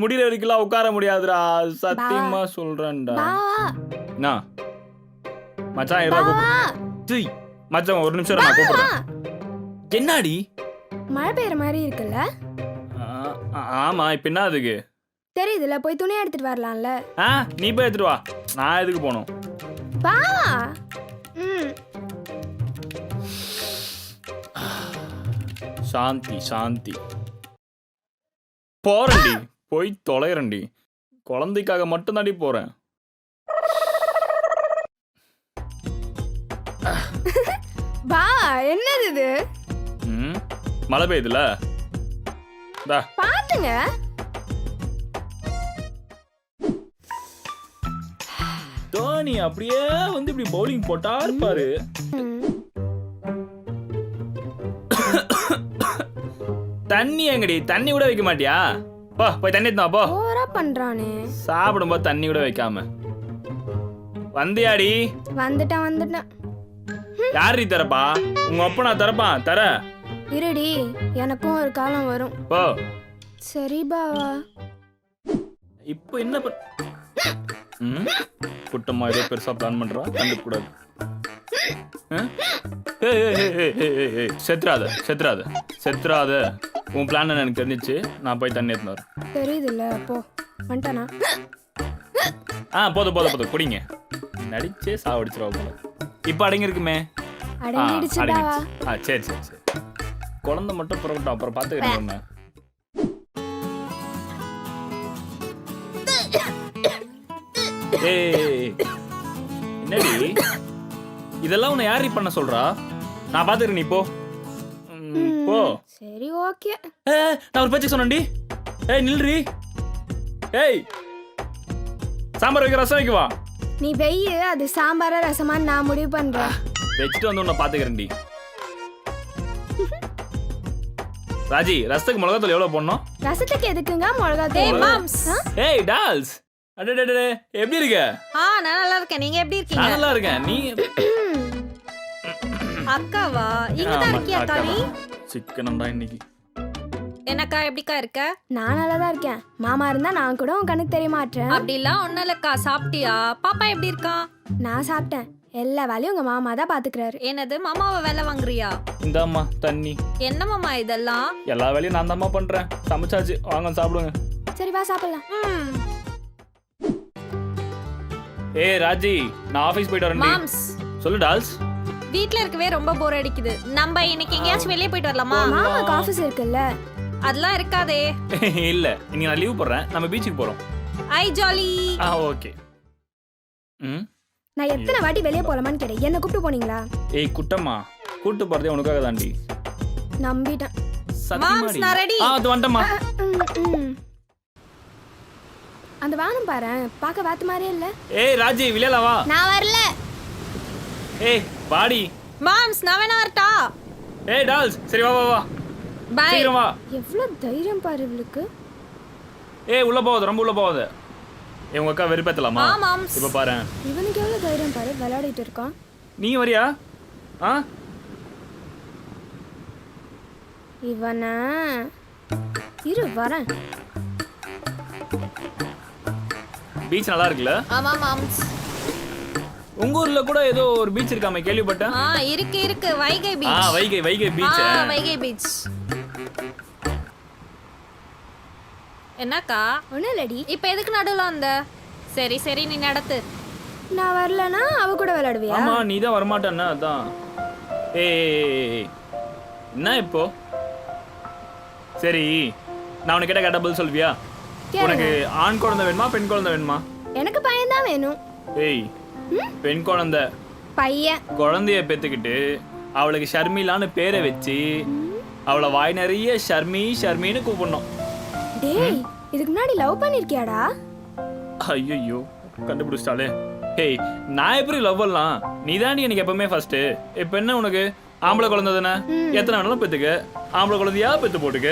முடியற வரைக்கும் உட்கார முடியாதுடா, சத்தியமா சொல்றேன்டா. என்ன மச்சான் மச்சான் ஒரு நிமிஷம் நான் கூப்பிடுறேன். என்னடி மழை பெய்யற மாதிரி இருக்குல்ல? ஆமா, இப்ப என்ன அதுக்கு தெரியுதுல, போய் துணி எடுத்துட்டு வரலாம்ல. நீ போய் எடுத்துட்டு வா, நான் எதுக்கு போகணும்? வா. சாந்தி சாந்தி போறேன்டி, போய் தொலைறேன்டி. குழந்தைக்காக மட்டும் தாண்டி போறேன். வா. என்னது இது? மழை பெய்யுதுல, பாத்துங்க. தோனி அப்படியே வந்து இப்படி பவுலிங் போட்டா இருப்பாரு. தண்ணி எங்கடி? தண்ணி கூட வைக்க மாட்டியா? போ போய் தண்ணி எடுத்து போ. ஓவரா பண்றானே. சாப்பிடும்போது தண்ணி கூட வைக்காம வந்தியாடி? வந்துட்டேன். யாரு தரப்பா? உங்க அப்பா நான் தரப்பான் தர. இருடி, எனக்கும் ஒரு காலம் வரும். போ. சரி பாவா. இப்போ என்ன குட்டம்மா ஏதோ பெருசா பிளான் பண்றா, கண்டுக்கூடாது. செத்துறாத. உன் பிளான் எனக்கு தெரிஞ்சிச்சு. நான் போய் தண்ணி எடுத்து வரேன். தெரியுதுல்ல, போ. வந்துட்டானா? போதும் குடிங்க. நடிச்சே சாவடிச்சிருவா போல. இப்ப அடங்கி இருக்குமே. சரி குழந்தை மட்டும் புறப்பட்டோம், அப்புறம் பாத்துக்கிறேன். என்னடி இதெல்லாம் உன்னை யாரி பண்ண சொல்றா? நான் பாத்துக்கிறேன், நீ போ. சரி ஓகே. நான் ஒரு பேச்சு சொன்னேன்டி. நில்றி. சாம்பார் வைக்க ரசம் வைக்கவா? நீ வெய்யு, அது சாம்பாரா ரசமான்னு நான் முடிவு பண்றேன். வச்சுட்டு வந்து உன்னை பாத்துக்கிறேன்டி. ராஜி, ரசத்துக்கு மிளகாத்தூள் எவ்வளவு போடணும்? ரசத்துக்கு எதுக்குங்க மிளகாத்தூள்? டால்ஸ் அடடடே, எப்படி இருக்க? நான் நல்லா இருக்கேன். நீங்க எப்படி இருக்கீங்க? நான் நல்லா இருக்கேன். நீ அக்காவா? இங்க தான் இருக்கியா அக்கா? நீ சிக்கனம்டா இன்னைக்கு. என்னக்கா எப்படிக்கா இருக்க? நான் நல்லா தான் இருக்கேன். மாமா இருந்தா நான் கூட உன் கண்ணுக்கு தெரிய மாட்டேன். அப்படிலாம் ஒண்ணும் இல்லக்கா. சாப்பிட்டியா? பாப்பா எப்படி இருக்கா? நான் சாப்பிட்டேன். எல்லா வேலையும் உங்க மாமா தான் பாத்துக்கிறாரு. என்னது, மாமாவை வேலை வாங்குறியா? இந்தாம்மா தண்ணி. என்ன மாமா இதெல்லாம்? எல்லா வேலையும் நான் தான்மா பண்றேன். சமைச்சாச்சு, வாங்க சாப்பிடுங்க. சரி வா சாப்பிடலாம். ராஜி, நான் ஆபீஸ் போயிட்டு வரேன். மாம்ஸ் சொல்லு டால்ஸ். வீட்ல இருக்கவே ரொம்ப போர் அடிக்குது. நம்ம இன்னைக்கு எங்கயாச்சும் வெளியே போயிட்டு வரலாமா? மாமாக்கு ஆபீஸ் இருக்குல்ல. அதெல்லாம் இருக்காதே. இல்ல, இன்னைக்கு நான் லீவ் போடுறேன். நம்ம பீச்சுக்கு போறோம். ஐ ஜாலி. ஓகே. நான் எத்தனை வாட்டி வெளியே போலாமான்னு கேட்டேன். என்ன கூப்பிட்டு போனீங்களா? குட்டம்மா, கூட்டு போறதே உனக்காக தாண்டி. நம்பிட்டேன். மாம்ஸ் நான் ரெடி. அது வந்துட்டமா. அந்த வானம் பாரு, பார்க்க வாத்து மாதிரியே இல்ல. ராஜி, விளையாட வா. நான் வரல. பாடி. மாம்ஸ் நான் வேணா வரட்டா? டால்ஸ், சரி வா. பை. சீக்கிரம் வா. எவ்வளவு தைரியம் பாரு இவளுக்கு. உள்ள போகாத, ரொம்ப உள்ள போகாத. உங்க அக்கா வெறுப்பேத்தலாமா? மாம்ஸ் இப்ப பாரு. இவனுக்கு எவ்வளவு தைரியம் பாரு, விளையாடிட்டு இருக்கான். நீ வரியா? இவனா இரு வரேன். பீச் நல்லா இருக்குல்ல? ஆமா மாம்ஸ். உங்க ஊர்ல கூட ஏதோ ஒரு பீச் இருக்காமே, கேள்விப்பட்டேன். இருக்கு Vaigai beach. Vaigai beach. Vaigai beach. என்னக்கா? ஒண்ணு இல்லடி. இப்ப எதுக்கு நடுவுல வந்த? சரி நீ நடத்து. நான் வரலனா அவ கூட விளையாடுவியா? ஆமா, நீ தான் வர மாட்டேன்னா அதான். என்ன இப்போ? சரி, நான் உனக்கு கேட்ட பதில் சொல்வியா? உனக்கு ஆண் குழந்தை வேணுமா, பெண் குழந்தை வேணுமா? எனக்கு பையன் தான் வேணும். பெண் குழந்தை. பையன் குழந்தைய பெத்துக்கிட்டு அவளுக்கு ஷர்மிலான்னு பேரை வச்சு அவளை வாய் நிறைய ஷர்மின்னு கூப்பிடணும். டேய், இதுக்கு முன்னாடி லவ் பண்ணிருக்கியாடா? ஐயோ, கண்டுபிடிச்சிட்டாலே. நான் எப்படி லவ் பண்ணலாம்? நீ தாண்டி எனக்கு எப்பவுமே ஃபர்ஸ்ட். இப்ப என்ன உனக்கு? ஆம்பளை குழந்தை தானே, எத்தனை வேணாலும் பெத்துக்க. ஆம்பளை குழந்தையா பெத்து போட்டுக்க.